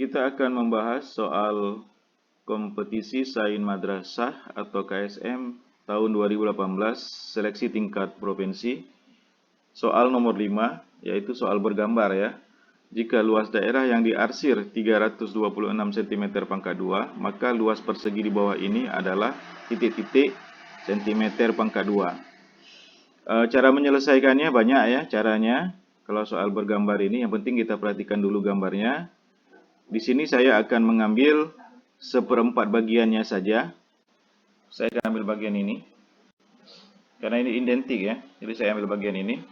Kita akan membahas soal kompetisi Sains Madrasah atau KSM tahun 2018 seleksi tingkat provinsi. Soal nomor 5 yaitu soal bergambar ya. Jika luas daerah yang diarsir 326 cm pangkat 2, maka luas persegi di bawah ini adalah titik-titik cm pangkat 2. Cara menyelesaikannya banyak ya caranya. Kalau soal bergambar ini, yang penting kita perhatikan dulu gambarnya. Di sini saya akan mengambil seperempat bagiannya saja. Saya akan ambil bagian ini. Karena ini identik ya. Jadi saya ambil bagian ini.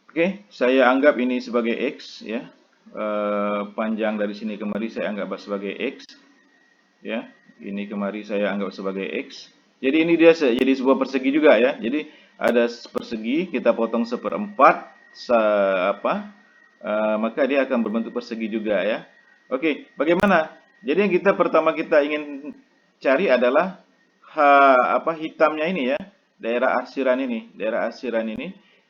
Oke, saya anggap ini sebagai X ya. Panjang dari sini kemari saya anggap sebagai X. Ya, ini kemari saya anggap sebagai X. Jadi ini dia jadi sebuah persegi juga ya. Jadi ada persegi, kita potong seperempat. Maka dia akan berbentuk persegi juga ya. Oke, bagaimana? Jadi yang pertama kita ingin cari adalah hitamnya ini ya, daerah arsiran ini.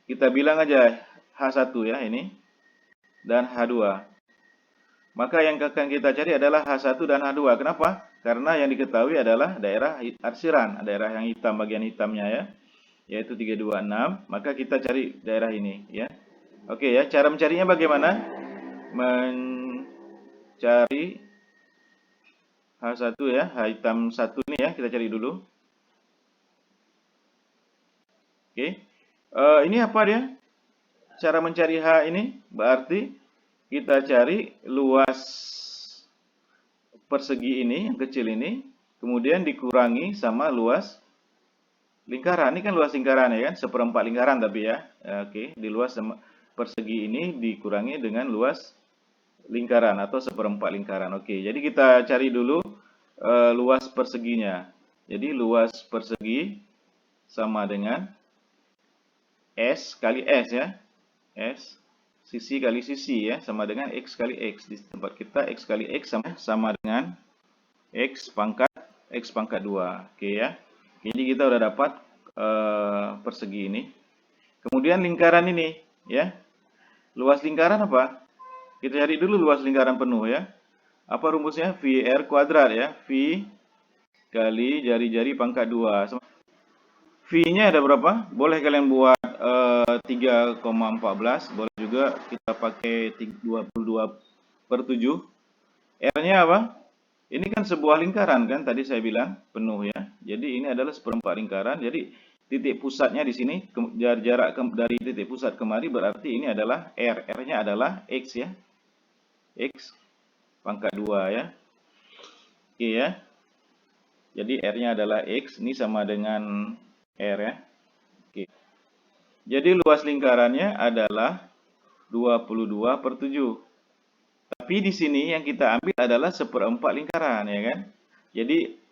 Kita bilang aja H1 ya ini dan H2. Maka yang akan kita cari adalah H1 dan H2. Kenapa? Karena yang diketahui adalah daerah arsiran, daerah yang hitam, bagian hitamnya ya, yaitu 326. Maka kita cari daerah ini ya. Oke ya, cara mencarinya bagaimana? Mencari H1 ya, H hitam 1 ini ya, kita cari dulu. Oke. Ini apa dia? Cara mencari H ini berarti kita cari luas persegi ini, yang kecil ini, kemudian dikurangi sama luas lingkaran. Ini kan luas lingkaran ya kan, seperempat lingkaran tapi ya. Oke, di luas persegi ini dikurangi dengan luas lingkaran atau seperempat lingkaran. Oke, jadi kita cari dulu luas perseginya. Jadi luas persegi sama dengan S kali S ya. S sisi kali sisi ya, sama dengan X kali X. Di tempat kita X kali X sama dengan X pangkat 2. Oke ya. Jadi kita udah dapat persegi ini. Kemudian lingkaran ini ya. Luas lingkaran apa? Kita cari dulu luas lingkaran penuh ya. Apa rumusnya? VR kuadrat ya. V kali jari-jari pangkat 2. V-nya ada berapa? Boleh kalian buat 3,14. Boleh juga kita pakai 22/7. R-nya apa? Ini kan sebuah lingkaran kan, tadi saya bilang penuh ya. Jadi ini adalah seperempat lingkaran. Jadi titik pusatnya di sini, jarak dari titik pusat kemari berarti ini adalah R. R-nya adalah X ya. X pangkat 2 ya. Oke ya. Jadi R-nya adalah X, ini sama dengan R ya. Oke. Jadi luas lingkarannya adalah 22/7. Tapi di sini yang kita ambil adalah seperempat lingkaran ya kan. Jadi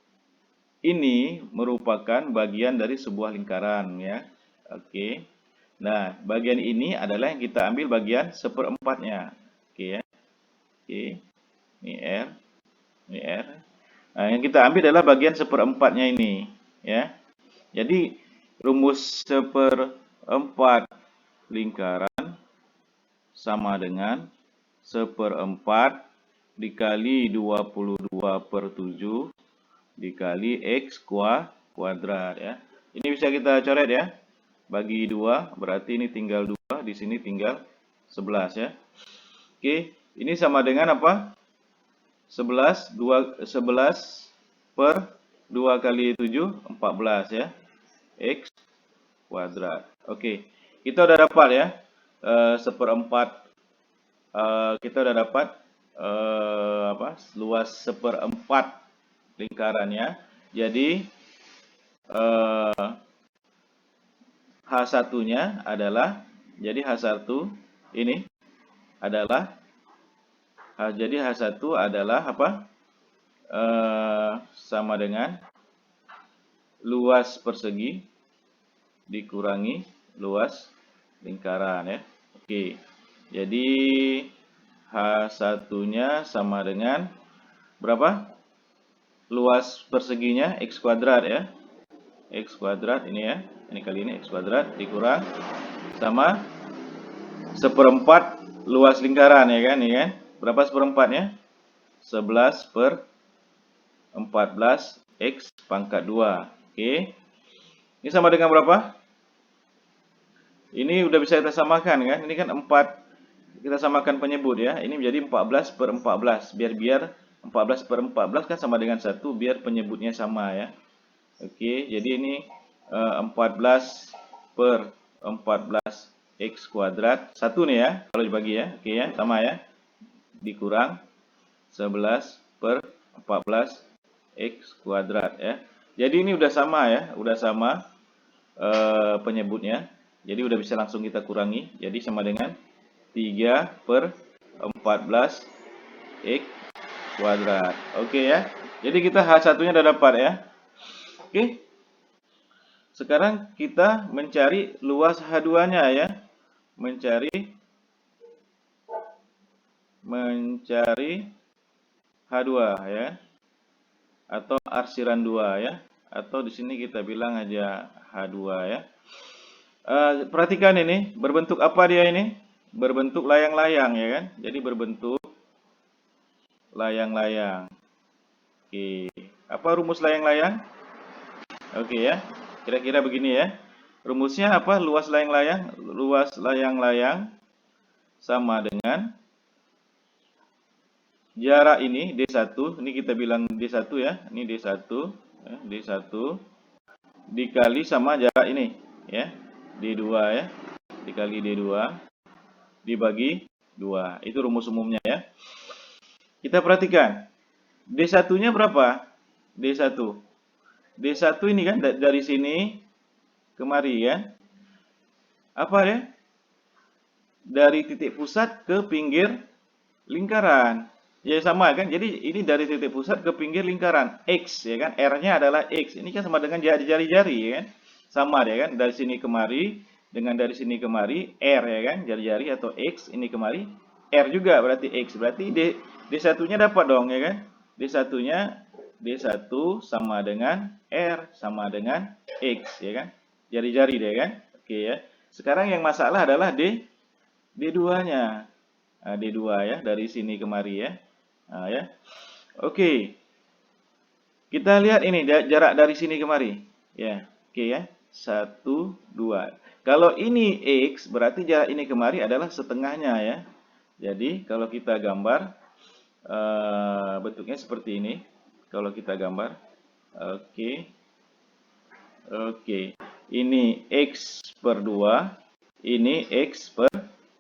ini merupakan bagian dari sebuah lingkaran ya. Oke. Nah, bagian ini adalah yang kita ambil bagian seperempatnya. Oke ya. Oke. Ini R. Ini R. Nah, yang kita ambil adalah bagian seperempatnya ini ya. Jadi rumus seperempat lingkaran sama dengan seperempat dikali 22/7 dikali X kuadrat ya. Ini bisa kita coret ya. Bagi 2 berarti ini tinggal 2, di sini tinggal 11 ya. Oke, ini sama dengan apa? 11 per 2 kali 7 14 ya. X kuadrat. Oke, kita udah dapat ya seperempat. Kita udah dapat luas seperempat lingkarannya. Jadi H1-nya adalah, jadi H1 ini adalah jadi H1 adalah apa? Sama dengan luas persegi dikurangi luas lingkaran ya. Oke. Jadi H1-nya sama dengan berapa? Luas perseginya X kuadrat ya. X kuadrat ini ya. Ini kali ini X kuadrat dikurang sama seperempat luas lingkaran ya kan, ya kan? Berapa seperempatnya? 11 per 14 X pangkat 2. Oke. Ini sama dengan berapa? Ini udah bisa kita samakan kan? Ini kan 4, kita samakan penyebut ya. Ini menjadi 14 per 14. Biar 14 per 14 kan sama dengan 1, biar penyebutnya sama ya. Oke, jadi ini 14 per 14 X kuadrat. 1 nih ya, kalau dibagi ya. Oke ya, sama ya. Dikurang 11 per 14 X kuadrat ya. Jadi ini udah sama ya, udah sama penyebutnya. Jadi udah bisa langsung kita kurangi. Jadi sama dengan 3 per 14 X kuadrat. Oke ya. Jadi kita H1-nya udah dapat ya. Oke. Sekarang kita mencari luas H2-nya ya. Mencari H2 ya. Atau arsiran 2 ya. Atau di sini kita bilang aja H2 ya. Perhatikan ini, berbentuk apa dia ini? Berbentuk layang-layang ya kan? Jadi berbentuk layang-layang. Oke. Apa rumus layang-layang? Oke ya. Kira-kira begini ya. Rumusnya apa? Luas layang-layang. Luas layang-layang sama dengan jarak ini D1. Ini kita bilang D1 ya. Ini D1. D1 dikali sama jarak ini ya. D2 ya. Dikali D2 dibagi 2. Itu rumus umumnya ya. Kita perhatikan. D1-nya berapa? D1. D1 ini kan dari sini kemari ya. Apa ya? Dari titik pusat ke pinggir lingkaran. Ya sama kan? Jadi ini dari titik pusat ke pinggir lingkaran. X ya kan? R-nya adalah X. Ini kan sama dengan jari-jari ya kan? Sama ya kan? Dari sini kemari dengan dari sini kemari R ya kan? Jari-jari atau X ini kemari R juga berarti X. Berarti D1-nya dapat dong ya kan? D1-nya D1 sama dengan R sama dengan X ya kan? Jari-jari deh kan? Oke ya. Sekarang yang masalah adalah D2-nya. Nah, D2 ya, dari sini kemari ya. Nah, ya. Oke. Kita lihat ini jarak dari sini kemari. Ya, oke ya. 1, 2. Kalau ini X, berarti jarak ini kemari adalah setengahnya ya. Jadi, kalau kita gambar, bentuknya seperti ini. Kalau kita gambar. Oke. Oke. Ini X per 2. Ini X per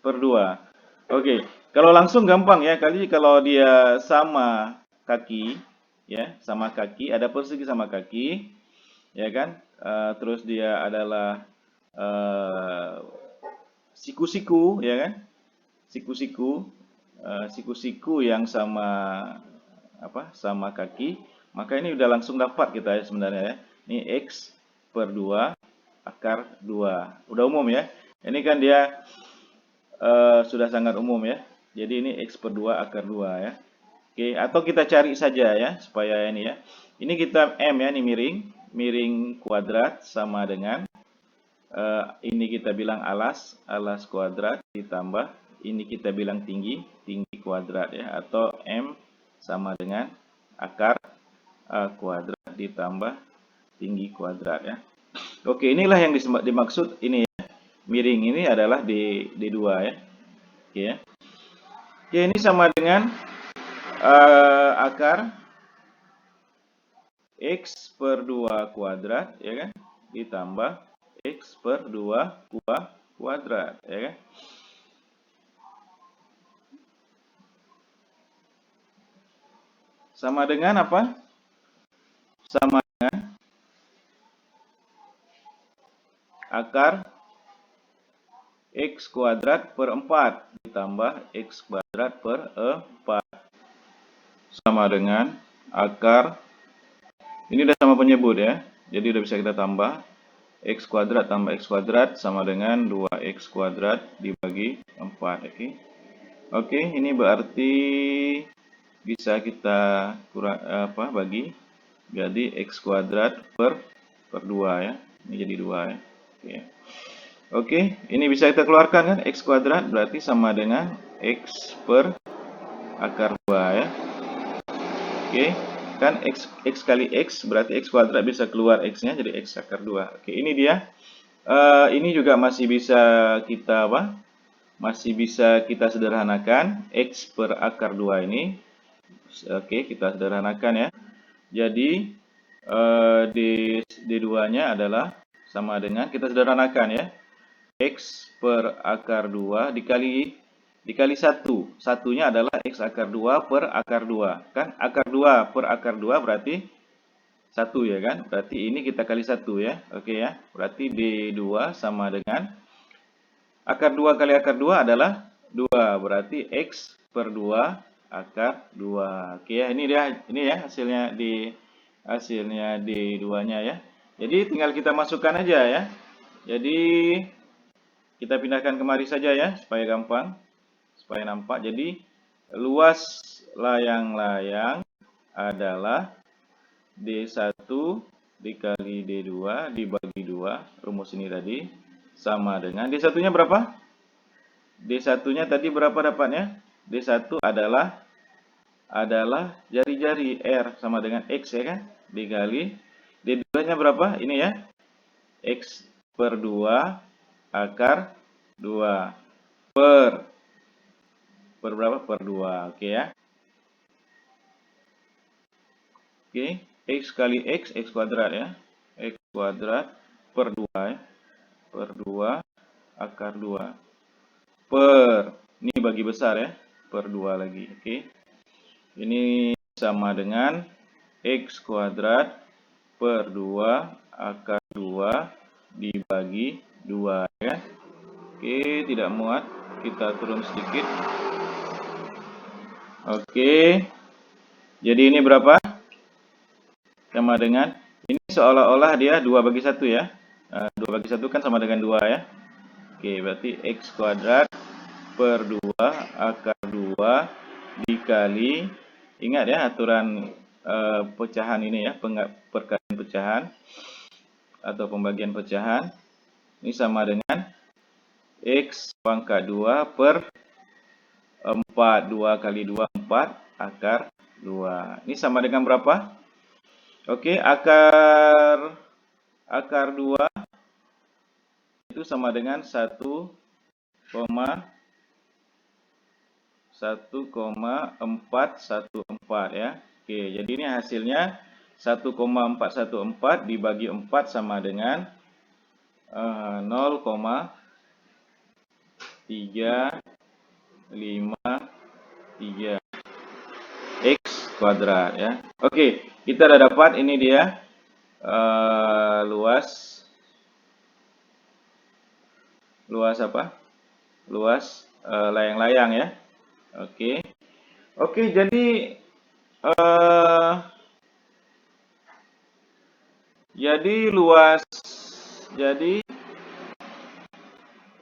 2. Oke. Kalau langsung gampang ya. Kalau dia sama kaki, ya, sama kaki, ada persegi sama kaki, ya kan? Terus dia adalah siku-siku, ya kan? Siku-siku, siku-siku yang sama apa? Sama kaki, maka ini udah langsung dapat kita ya sebenarnya ya. Ini X per 2 akar 2. Udah umum ya. Ini kan dia sudah sangat umum ya. Jadi ini X per 2 akar 2 ya. Oke, atau kita cari saja ya supaya ini ya. Ini kita M ya, ini miring kuadrat sama dengan ini kita bilang alas kuadrat ditambah ini kita bilang tinggi kuadrat ya, atau M sama dengan akar kuadrat ditambah tinggi kuadrat ya. Oke, inilah yang dimaksud ini ya. Miring ini adalah D2 ya. Oke ya. Oke, ini sama dengan akar X per 2 kuadrat ya kan, ditambah X per 2 kuadrat ya kan. Sama dengan apa? Sama dengan akar X kuadrat per 4 ditambah X kuadrat per 4. Sama dengan akar, ini udah sama penyebut ya, jadi udah bisa kita tambah X kuadrat tambah X kuadrat sama dengan 2X kuadrat dibagi 4. Oke, ini berarti bisa kita bagi jadi X kuadrat per 2 ya. Ini jadi 2 ya. Oke. Oke, ini bisa kita keluarkan kan, X kuadrat berarti sama dengan X per akar 2 ya. Oke, kan X kali X berarti X kuadrat bisa keluar X-nya jadi X akar 2. Oke, ini dia. Ini juga masih bisa kita apa? Masih bisa kita sederhanakan X per akar 2 ini. Oke, kita sederhanakan ya. Jadi D2-nya adalah sama dengan, kita sederhanakan ya, X per akar 2 dikali 1. Satunya adalah X akar 2 per akar 2. Kan akar 2 per akar 2 berarti 1 ya kan? Berarti ini kita kali 1 ya. Oke ya. Berarti D2 sama dengan akar 2 kali akar 2 adalah 2. Berarti X per 2 akar 2. Oke ya, ini ya hasilnya D2-nya ya. Jadi tinggal kita masukkan aja ya. Jadi kita pindahkan kemari saja ya supaya gampang, supaya nampak. Jadi luas layang-layang adalah D1 dikali D2 dibagi 2, rumus ini tadi sama dengan D1-nya berapa? D1-nya tadi berapa dapatnya? D1 adalah jari-jari R sama dengan X ya kan? Dikali D2-nya berapa? Ini ya. X per 2 akar 2 per berapa? Per 2. Oke ya. Oke, X kali X kuadrat ya. X kuadrat per 2 ya. Per 2 akar 2 per, ini bagi besar ya, per 2 lagi. Oke. Ini sama dengan X kuadrat per 2 akar 2 dibagi 2 ya. Oke, tidak muat. Kita turun sedikit. Oke. Jadi ini berapa? Sama dengan, ini seolah-olah dia 2 bagi 1 ya. 2 bagi 1 kan sama dengan 2 ya. Oke, berarti X kuadrat per 2 akar 2 dikali, ingat ya aturan pecahan ini ya, perkalian pecahan atau pembagian pecahan. Ini sama dengan X pangkat 2 per 4. 2 kali 2, 4 akar 2. Ini sama dengan berapa? Oke, akar 2 itu sama dengan 1,414 ya. Oke, jadi ini hasilnya 1,414 dibagi 4 sama dengan 0,353 X kuadrat ya. Oke, kita udah dapat ini dia luas apa? Luas layang-layang ya. Oke. Oke, jadi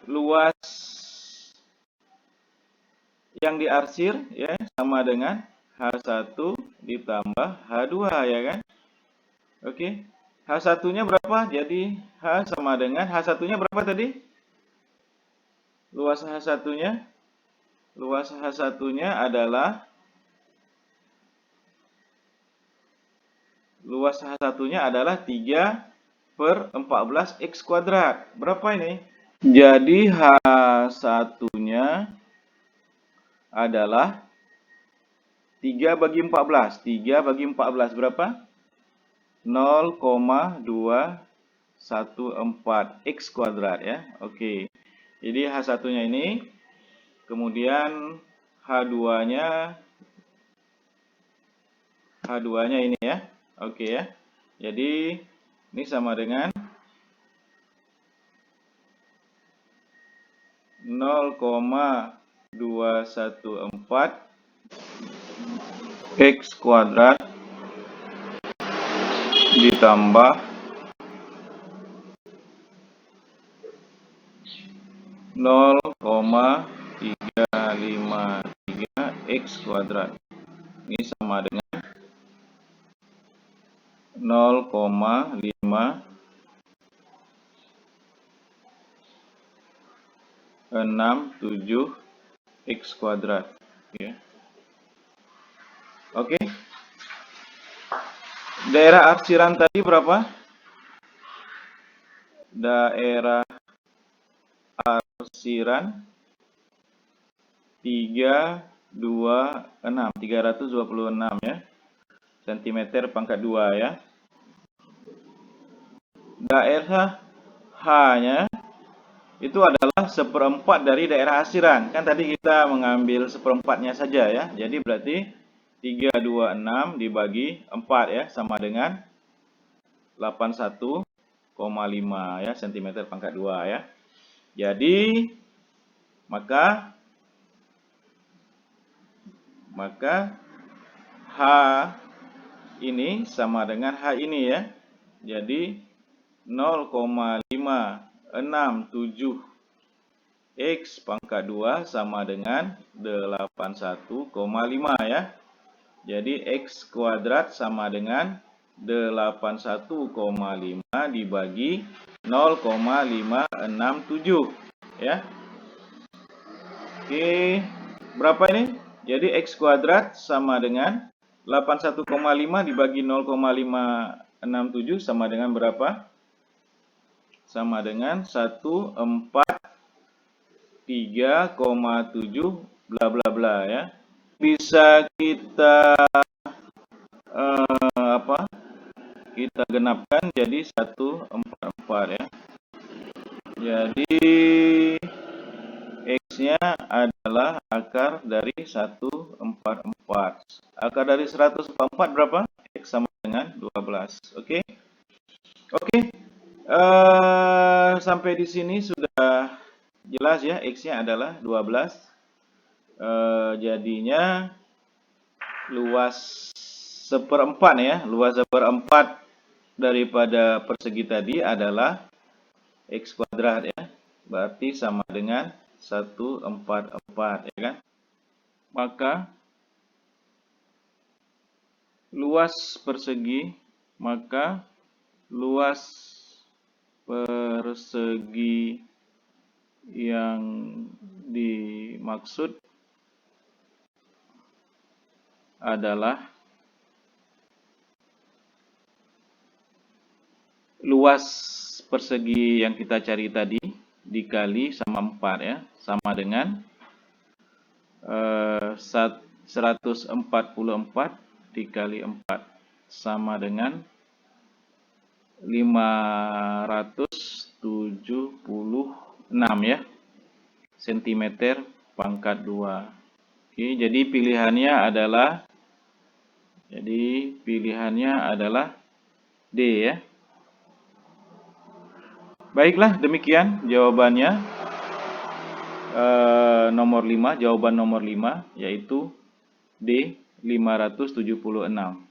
luas yang diarsir ya sama dengan H1 ditambah H2 ya kan. Oke. H1-nya berapa? Jadi H sama dengan H1-nya berapa tadi? Luas H1-nya adalah luas H1-nya adalah 3 per 14 X kuadrat. Berapa ini? Jadi H1-nya adalah 3 bagi 14. 3 bagi 14 berapa? 0,214 X kuadrat ya. Oke. Jadi H1-nya ini, kemudian H2-nya ini ya. Oke ya. Jadi ini sama dengan 0,214 X kuadrat ditambah 0,353 X kuadrat. Ini sama dengan 0,5 X kuadrat. Ya. Oke. Daerah arsiran tadi berapa? Daerah arsiran 326 ya. Sentimeter pangkat 2 ya. Daerah H-nya itu adalah 1/4 dari daerah arsiran. Kan tadi kita mengambil 1/4-nya saja ya. Jadi berarti 326 dibagi 4 ya, sama dengan 81,5 ya, sentimeter pangkat 2 ya. Jadi maka H ini sama dengan H ini ya. Jadi 0,567 X pangkat 2 sama dengan 81,5 ya. Jadi X kuadrat sama dengan 81,5 dibagi 0,567 ya. Oke, berapa ini? Jadi X kuadrat sama dengan 81,5 dibagi 0,567 sama dengan berapa? Sama dengan 143,7 bla bla bla ya. Bisa kita kita genapkan jadi 144 ya. Jadi X-nya adalah akar dari 144. Akar dari 144 berapa? X sama dengan 12. Oke. Sampai di sini sudah jelas ya, X-nya adalah 12. Jadinya luas 1/4 ya. Luas 1/4 daripada persegi tadi adalah X kuadrat ya. Berarti sama dengan 144 ya kan. Maka luas persegi yang dimaksud adalah luas persegi yang kita cari tadi dikali sama 4 ya, sama dengan 144 dikali 4 sama dengan 576 ya, sentimeter pangkat 2. Oke, jadi pilihannya adalah D ya. Baiklah, demikian jawabannya. Jawaban nomor 5 yaitu D, 576.